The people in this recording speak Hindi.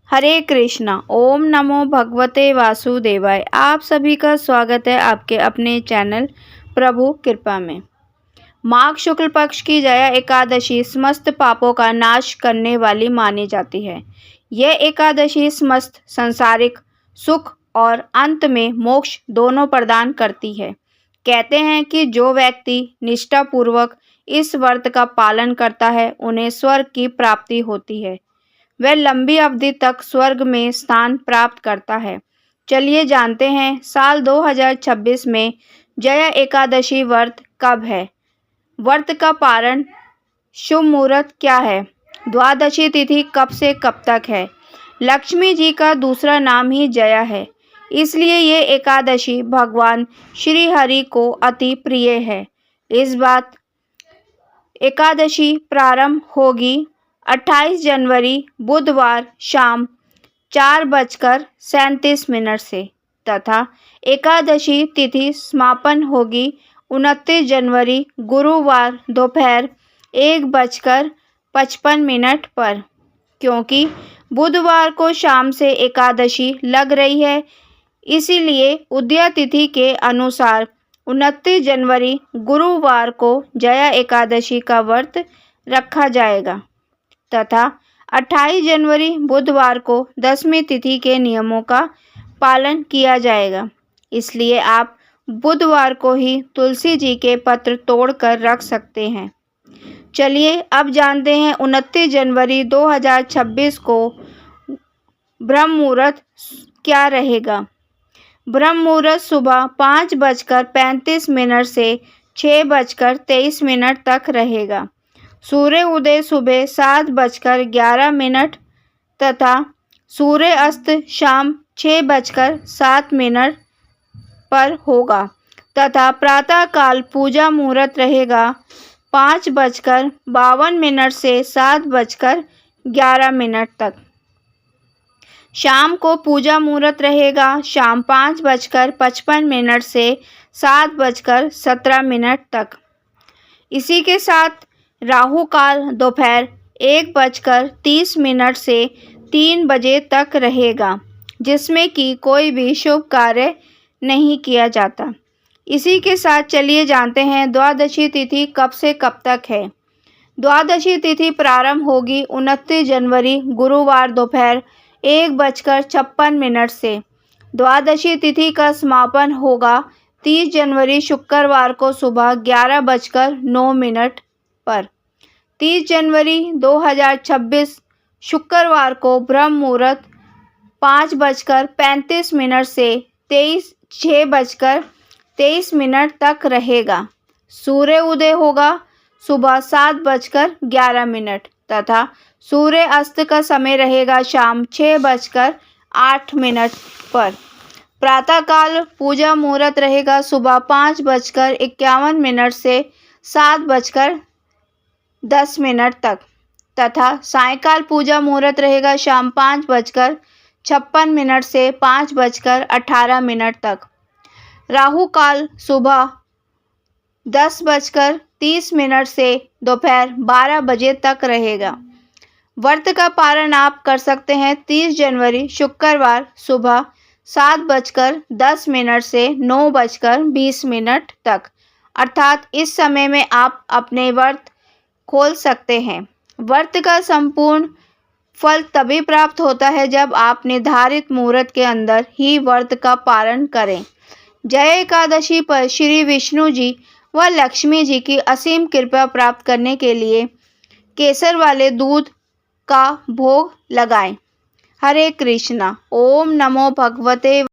हरे कृष्णा। ओम नमो भगवते वासुदेवाय। आप सभी का स्वागत है आपके अपने चैनल प्रभु कृपा में। माघ शुक्ल पक्ष की जया एकादशी समस्त पापों का नाश करने वाली मानी जाती है। यह एकादशी समस्त सांसारिक सुख और अंत में मोक्ष दोनों प्रदान करती है। कहते हैं कि जो व्यक्ति निष्ठापूर्वक इस व्रत का पालन करता है उन्हें स्वर्ग की प्राप्ति होती है। वह लंबी अवधि तक स्वर्ग में स्थान प्राप्त करता है। चलिए जानते हैं साल 2026 में जया एकादशी व्रत कब है, व्रत का पारण, शुभ मुहूर्त क्या है, द्वादशी तिथि कब से कब तक है। लक्ष्मी जी का दूसरा नाम ही जया है, इसलिए ये एकादशी भगवान श्री हरि को अति प्रिय है। इस बात एकादशी प्रारंभ होगी 28 जनवरी बुधवार शाम 4:37 से तथा एकादशी तिथि समापन होगी 29 जनवरी गुरुवार दोपहर 1:55 पर। क्योंकि बुधवार को शाम से एकादशी लग रही है, इसीलिए उदया तिथि के अनुसार 29 जनवरी गुरुवार को जया एकादशी का व्रत रखा जाएगा तथा 28 जनवरी बुधवार को दशमी तिथि के नियमों का पालन किया जाएगा। इसलिए आप बुधवार को ही तुलसी जी के पत्र तोड़कर रख सकते हैं। चलिए अब जानते हैं 29 जनवरी 2026 को ब्रह्म मुहूर्त क्या रहेगा। ब्रह्म मुहूर्त सुबह 5:35 से 6:23 तक रहेगा। सूर्य उदय सुबह 7:11 तथा सूर्य अस्त शाम 6:07 पर होगा तथा प्रातःकाल पूजा मुहूर्त रहेगा 5:52 से 7:11 तक। शाम को पूजा मुहूर्त रहेगा शाम 5:55 से 7:17 तक। इसी के साथ राहु काल दोपहर 1:30 से 3 बजे तक रहेगा, जिसमें कि कोई भी शुभ कार्य नहीं किया जाता। इसी के साथ चलिए जानते हैं द्वादशी तिथि कब से कब तक है। द्वादशी तिथि प्रारंभ होगी 29 जनवरी गुरुवार दोपहर 1:56 से। द्वादशी तिथि का समापन होगा 30 जनवरी शुक्रवार को सुबह 11:09 पर। 30 जनवरी 2026 शुक्रवार को ब्रह्म मुहूर्त 5:35 से 6:23 तक रहेगा। सूर्य उदय होगा सुबह 7:11 तथा सूर्य अस्त का समय रहेगा शाम 6:08 पर। प्रातःकाल पूजा मुहूर्त रहेगा सुबह 5:51 से 7:10 तक तथा सायंकाल पूजा मुहूर्त रहेगा शाम 5:56 से 5:18 तक। राहु काल सुबह 10:30 से दोपहर 12 बजे तक रहेगा। व्रत का पारण आप कर सकते हैं 30 जनवरी शुक्रवार सुबह 7:10 से 9:20 तक, अर्थात इस समय में आप अपने व्रत खोल सकते हैं। व्रत का संपूर्ण फल तभी प्राप्त होता है जब आप निर्धारित मुहूर्त के अंदर ही व्रत का पालन करें। जया एकादशी पर श्री विष्णु जी व लक्ष्मी जी की असीम कृपा प्राप्त करने के लिए केसर वाले दूध का भोग लगाएं। हरे कृष्णा। ओम नमो भगवते